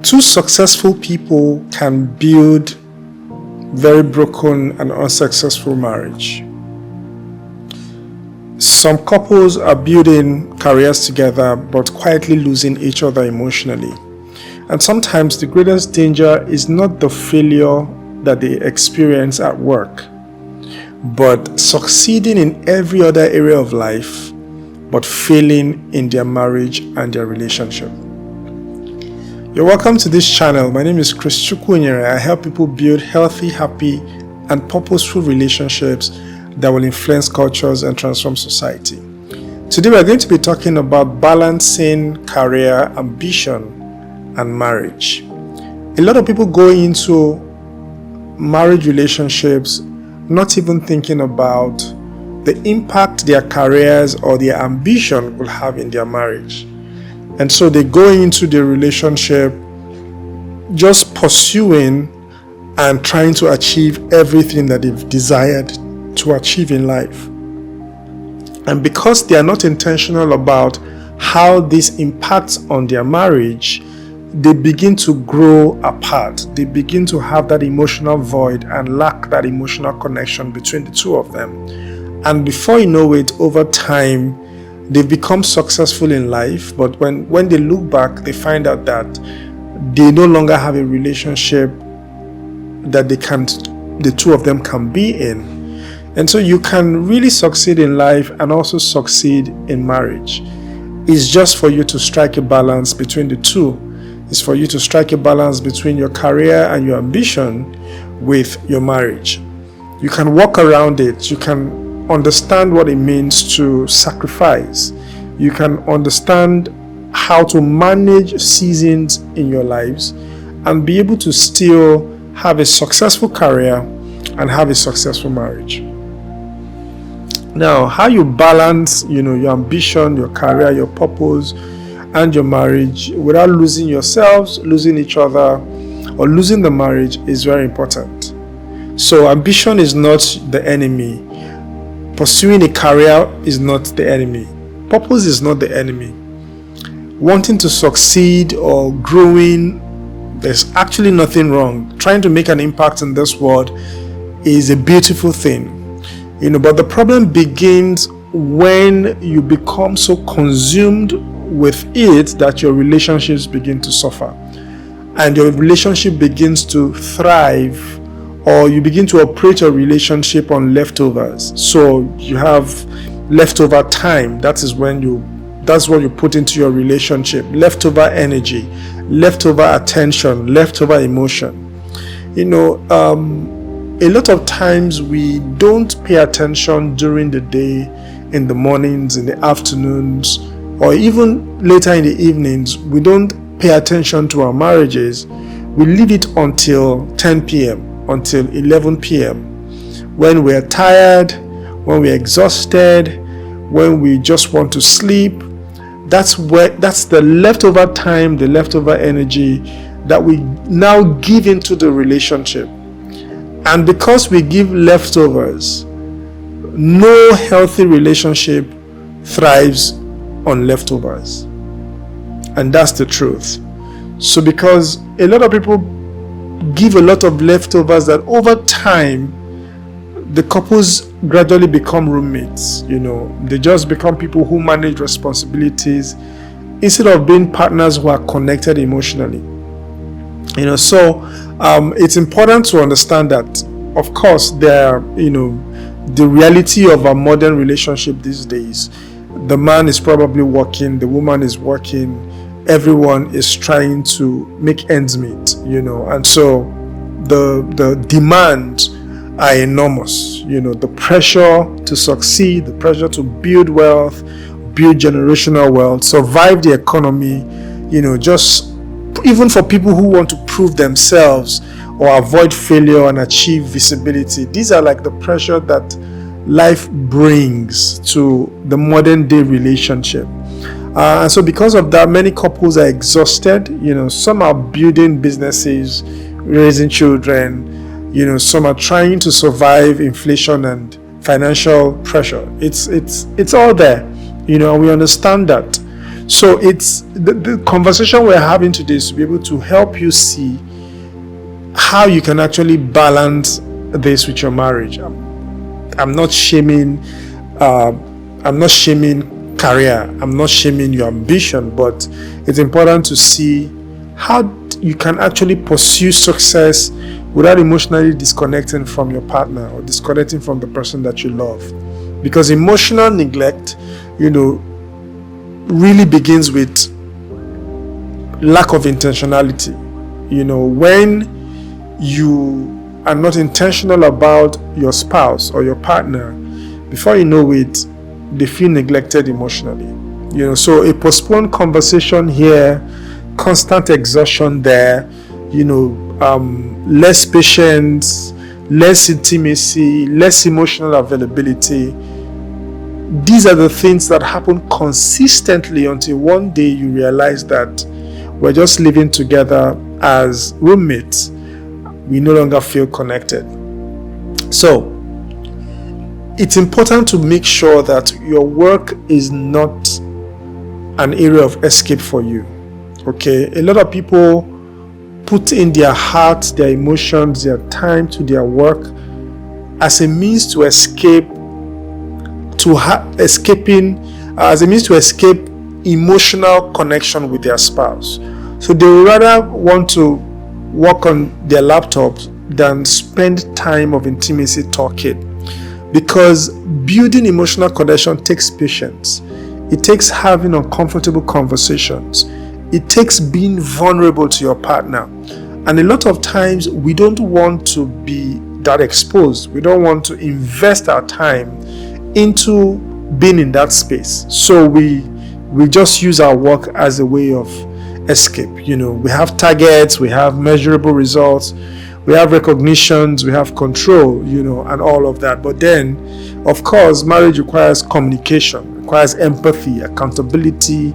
Two successful people can build very broken and unsuccessful marriage. Some couples are building careers together but quietly losing each other emotionally. And sometimes the greatest danger is not the failure that they experience at work, but succeeding in every other area of life, but failing in their marriage and their relationship. You're welcome to this channel. My name is Chukunyere. I help people build healthy, happy, and purposeful relationships that will influence cultures and transform society. Today we're going to be talking about balancing career, ambition, and marriage. A lot of people go into marriage relationships not even thinking about the impact their careers or their ambition will have in their marriage. And so they go into the relationship just pursuing and trying to achieve everything that they've desired to achieve in life. And because they are not intentional about how this impacts on their marriage, they begin to grow apart. They begin to have that emotional void and lack that emotional connection between the two of them. And before you know it, over time, they've become successful in life, but when they look back, they find out that they no longer have a relationship that the two of them can be in. And so you can really succeed in life and also succeed in marriage. It's just for you to strike a balance between the two. It's for you to strike a balance between your career and your ambition with your marriage. You can walk around it. You can understand what it means to sacrifice. You can understand how to manage seasons in your lives and be able to still have a successful career and have a successful marriage. Now, how you balance, your ambition, your career, your purpose, and your marriage without losing yourselves, losing each other, or losing the marriage is very important. So ambition is not the enemy. Pursuing a career is not the enemy. Purpose is not the enemy. Wanting to succeed or growing, there's actually nothing wrong. Trying to make an impact in this world is a beautiful thing. But the problem begins when you become so consumed with it that your relationships begin to suffer and your relationship begins to thrive, or you begin to operate your relationship on leftovers. So you have leftover time. That's what you put into your relationship. Leftover energy, leftover attention, leftover emotion. A lot of times we don't pay attention during the day, in the mornings, in the afternoons, or even later in the evenings. We don't pay attention to our marriages. We leave it until 10 p.m., until 11 p.m. when we're tired, when we're exhausted, when we just want to sleep. That's the leftover time, the leftover energy that we now give into the relationship. And because we give leftovers, no healthy relationship thrives on leftovers. And that's the truth. So because a lot of people give a lot of leftovers, that over time the couples gradually become roommates. They just become people who manage responsibilities instead of being partners who are connected emotionally. It's important to understand that, of course, the reality of a modern relationship these days, the man is probably working, the woman is working, everyone is trying to make ends meet, and so the demands are enormous. The pressure to succeed, the pressure to build wealth, build generational wealth, survive the economy, just even for people who want to prove themselves or avoid failure and achieve visibility. These are like the pressure that life brings to the modern day relationship. And so because of that, many couples are exhausted. Some are building businesses, raising children. Some are trying to survive inflation and financial pressure. It's all there. We understand that. So it's the conversation we're having today is to be able to help you see how you can actually balance this with your marriage. I'm not shaming career, I'm not shaming your ambition, but it's important to see how you can actually pursue success without emotionally disconnecting from your partner or disconnecting from the person that you love. Because emotional neglect, really begins with lack of intentionality. When you are not intentional about your spouse or your partner, before you know it, they feel neglected emotionally. So a postponed conversation here, constant exhaustion there, less patience, less intimacy, less emotional availability. These are the things that happen consistently until one day you realize that we're just living together as roommates. We no longer feel connected. So it's important to make sure that your work is not an area of escape for you. Okay, a lot of people put in their heart, their emotions, their time to their work as a means to escape, as a means to escape emotional connection with their spouse. So they would rather want to work on their laptops than spend time of intimacy talking, because building emotional connection takes patience. It takes having uncomfortable conversations. It takes being vulnerable to your partner. And a lot of times we don't want to be that exposed. We don't want to invest our time into being in that space. So we just use our work as a way of escape. We have targets, we have measurable results, we have recognitions, we have control, and all of that. But then, of course, marriage requires communication, requires empathy, accountability,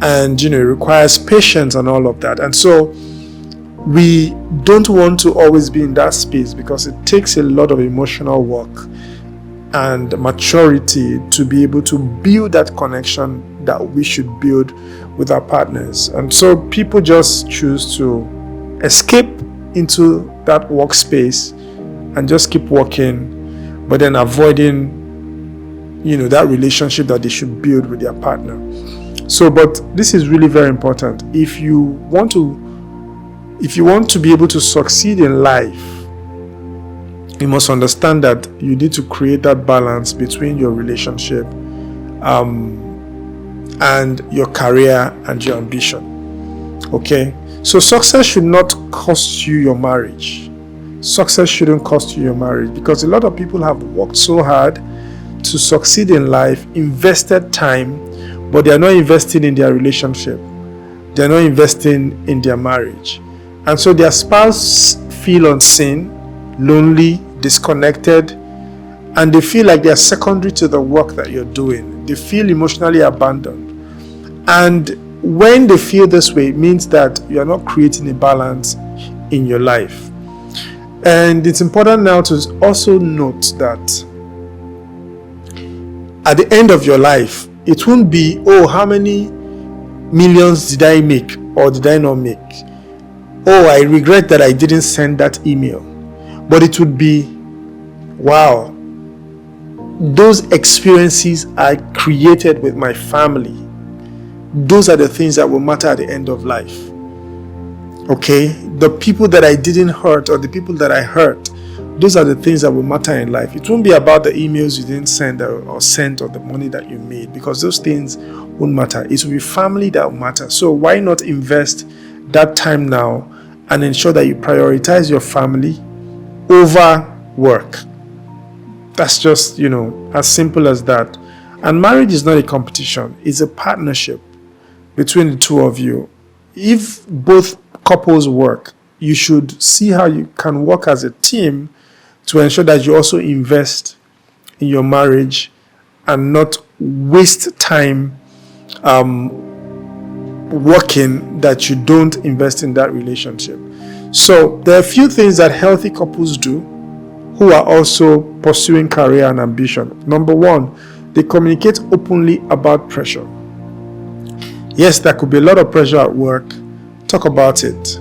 and it requires patience and all of that. And so we don't want to always be in that space, because it takes a lot of emotional work and maturity to be able to build that connection that we should build with our partners. And so people just choose to escape into that workspace and just keep working, but then avoiding that relationship that they should build with their partner. So, but this is really very important. If you want to be able to succeed in life, you must understand that you need to create that balance between your relationship and your career and your ambition. Okay? So success should not cost you your marriage. Success shouldn't cost you your marriage, because a lot of people have worked so hard to succeed in life, invested time, but they are not investing in their relationship. They are not investing in their marriage. And so their spouse feel unseen, lonely, disconnected, and they feel like they are secondary to the work that you're doing. They feel emotionally abandoned. And when they feel this way, it means that you are not creating a balance in your life. And it's important now to also note that at the end of your life, it won't be, how many millions did I make or did I not make? I regret that I didn't send that email. But it would be, wow, those experiences I created with my family. Those are the things that will matter at the end of life. Okay? The people that I didn't hurt or the people that I hurt, those are the things that will matter in life. It won't be about the emails you didn't send or sent or the money that you made, because those things won't matter. It will be family that will matter. So why not invest that time now and ensure that you prioritize your family over work? That's just, as simple as that. And marriage is not a competition. It's a partnership between the two of you. If both couples work, you should see how you can work as a team to ensure that you also invest in your marriage and not waste time working that you don't invest in that relationship. So there are a few things that healthy couples do who are also pursuing career and ambition. Number one, they communicate openly about pressure. Yes, there could be a lot of pressure at work. Talk about it.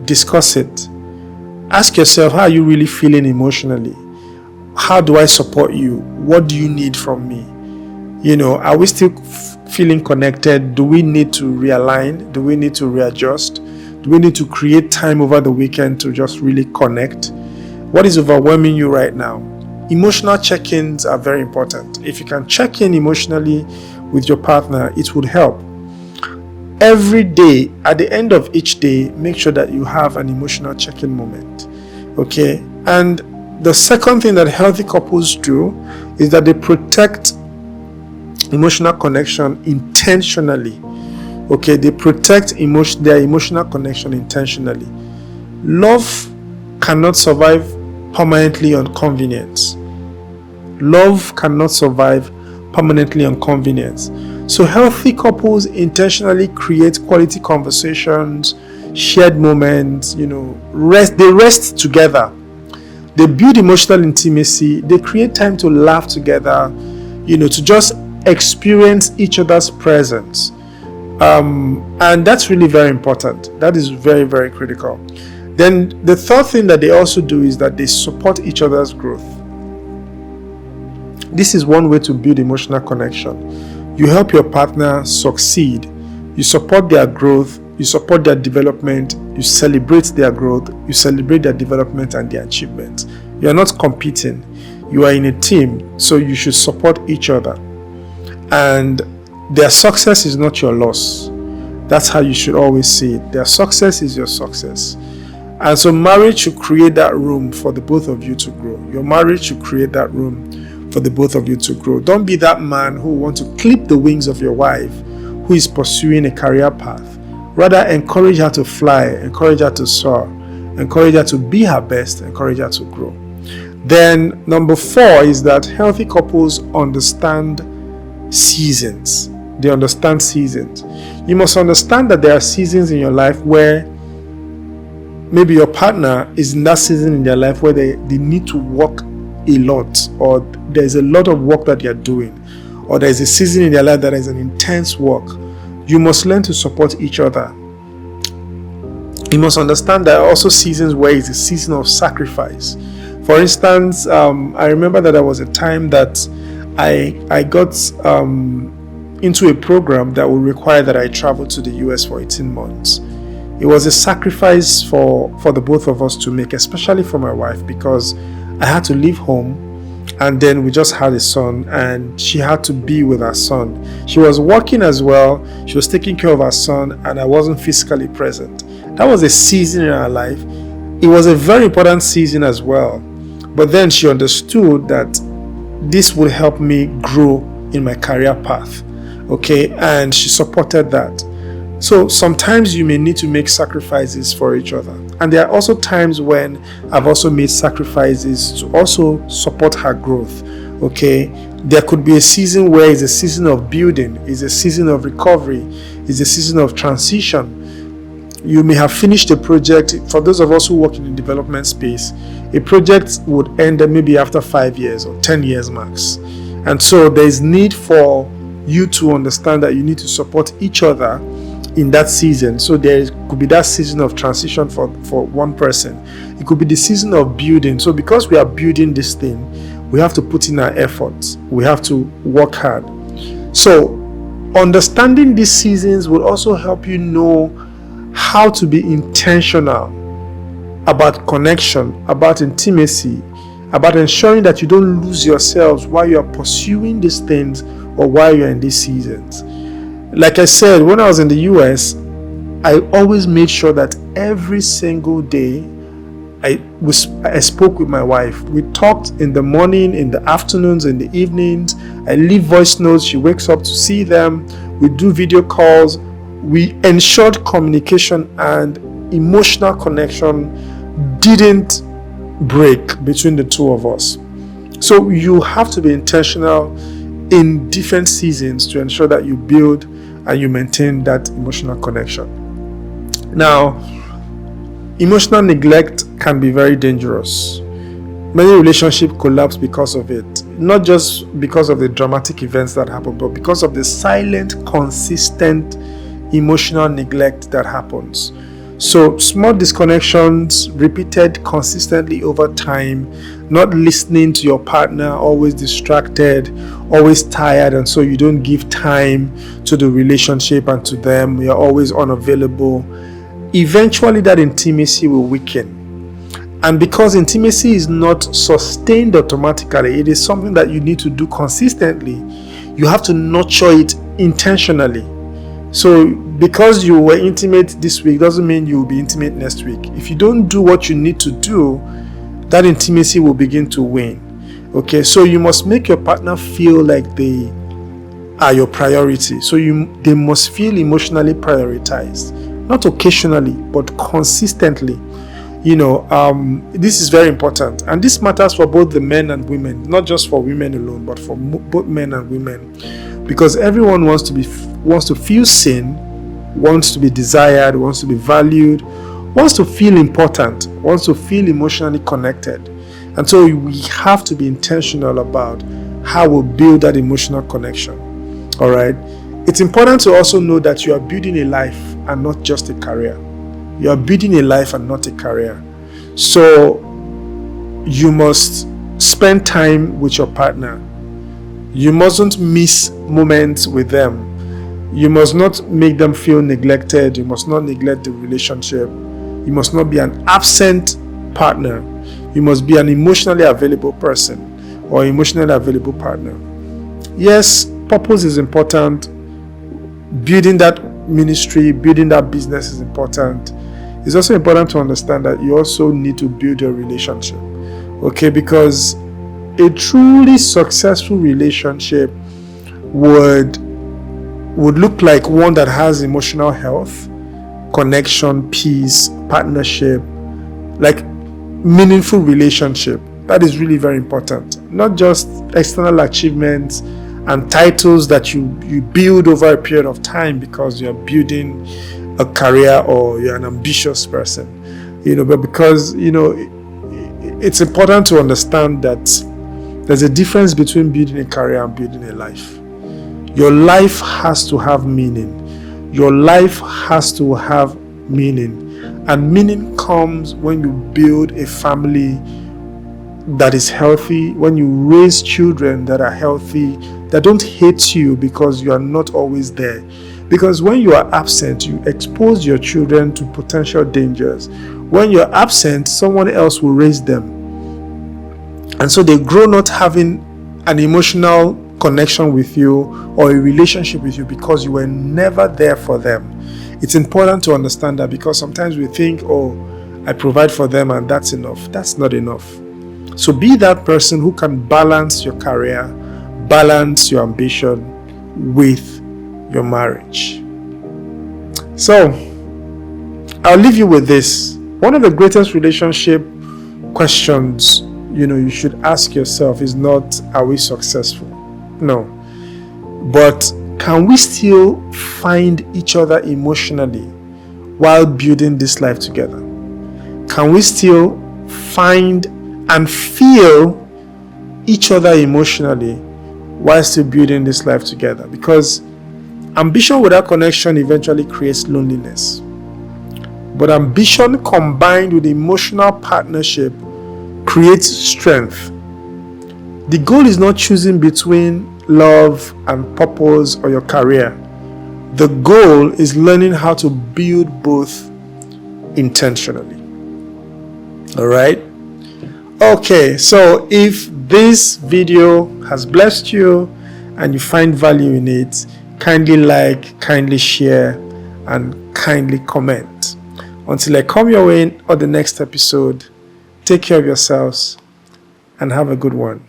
Discuss it. Ask yourself, how are you really feeling emotionally? How do I support you? What do you need from me? Are we still feeling connected? Do we need to realign? Do we need to readjust? Do we need to create time over the weekend to just really connect? What is overwhelming you right now? Emotional check-ins are very important. If you can check in emotionally with your partner, it would help. Every day, at the end of each day, make sure that you have an emotional check-in moment. Okay? And the second thing that healthy couples do is that they protect emotional connection intentionally. Okay? They protect their emotional connection intentionally. Love cannot survive permanently on convenience. Love cannot survive permanently on convenience. So healthy couples intentionally create quality conversations, shared moments, they rest together. They build emotional intimacy. They create time to laugh together, to just experience each other's presence. And that's really very important. That is very, very critical. Then the third thing that they also do is that they support each other's growth. This is one way to build emotional connection. You help your partner succeed. You support their growth. You support their development. You celebrate their growth. You celebrate their development and their achievements. You are not competing. You are in a team, so you should support each other. And their success is not your loss. That's how you should always see it. Their success is your success. And so marriage should create that room for the both of you to grow. Your marriage should create that room for the both of you to grow. Don't be that man who wants to clip the wings of your wife who is pursuing a career path. Rather, encourage her to fly, encourage her to soar, encourage her to be her best, encourage her to grow. Then number 4 is that healthy couples understand seasons. They understand seasons. You must understand that there are seasons in your life where maybe your partner is in that season in their life where they need to work a lot, or there's a lot of work that you're doing, or there's a season in their life that is an intense work. You must learn to support each other. You must understand there are also seasons where it's a season of sacrifice. For instance, I remember that there was a time that I got into a program that would require that I travel to the US for 18 months. It was a sacrifice for the both of us to make, especially for my wife, because I had to leave home, and then we just had a son, and she had to be with her son. She was working as well. She was taking care of her son, and I wasn't physically present. That was a season in her life. It was a very important season as well. But then she understood that this would help me grow in my career path. Okay, and she supported that. So sometimes you may need to make sacrifices for each other. And there are also times when I've also made sacrifices to also support her growth. Okay, there could be a season where it's a season of building, it's a season of recovery, it's a season of transition. You may have finished a project. For those of us who work in the development space, a project would end maybe after 5 years or 10 years max. And so there is need for you to understand that you need to support each other in that season. So there could be that season of transition for one person. It could be the season of building. So because we are building this thing, we have to put in our efforts. We have to work hard. So understanding these seasons will also help you know how to be intentional about connection, about intimacy, about ensuring that you don't lose yourselves while you're pursuing these things or while you're in these seasons. Like I said, when I was in the US, I always made sure that every single day I spoke with my wife. We talked in the morning, in the afternoons, in the evenings. I leave voice notes. She wakes up to see them. We do video calls. We ensured communication and emotional connection didn't break between the two of us. So you have to be intentional in different seasons to ensure that you build and you maintain that emotional connection. Now, emotional neglect can be very dangerous. Many relationships collapse because of it. Not just because of the dramatic events that happen, but because of the silent, consistent emotional neglect that happens. So small disconnections repeated consistently over time, not listening to your partner, always distracted, always tired, and so you don't give time to the relationship and to them, you're always unavailable. Eventually that intimacy will weaken. And because intimacy is not sustained automatically, it is something that you need to do consistently. You have to nurture it intentionally. So because you were intimate this week doesn't mean you will be intimate next week. If you don't do what you need to do, that intimacy will begin to wane. Okay, so you must make your partner feel like they are your priority. So they must feel emotionally prioritized, not occasionally, but consistently. This is very important, and this matters for both the men and women, not just for women alone, but for both men and women, because everyone wants to feel seen, wants to be desired, wants to be valued, wants to feel important, wants to feel emotionally connected. And so we have to be intentional about how we build that emotional connection. All right. It's important to also know that you are building a life and not just a career. You are building a life and not a career. So you must spend time with your partner. You mustn't miss moments with them. You must not make them feel neglected. You must not neglect the relationship. You must not be an absent partner. You must be an emotionally available person or emotionally available partner. Yes, purpose is important. Building that ministry, building that business is important. It's also important to understand that you also need to build a relationship. Okay, because a truly successful relationship would look like one that has emotional health, connection, peace, partnership, like meaningful relationship. That is really very important. Not just external achievements and titles that you build over a period of time because you're building a career or you're an ambitious person, but because, it's important to understand that there's a difference between building a career and building a life. Your life has to have meaning. Your life has to have meaning. And meaning comes when you build a family that is healthy, when you raise children that are healthy, that don't hate you because you are not always there. Because when you are absent, you expose your children to potential dangers. When you're absent, someone else will raise them. And so they grow not having an emotional connection with you or a relationship with you because you were never there for them. It's important to understand that, because sometimes we think, I provide for them and that's enough. That's not enough. So be that person who can balance your career, balance your ambition with your marriage. So I'll leave you with this. One of the greatest relationship questions you should ask yourself is not, are we successful? No. But can we still find each other emotionally while building this life together? Can we still find and feel each other emotionally while still building this life together? Because ambition without connection eventually creates loneliness. But ambition combined with emotional partnership creates strength. The goal is not choosing between love and purpose or your career. The goal is learning how to build both intentionally. All right? Okay, so if this video has blessed you and you find value in it, kindly like, kindly share, and kindly comment. Until I come your way on the next episode, take care of yourselves and have a good one.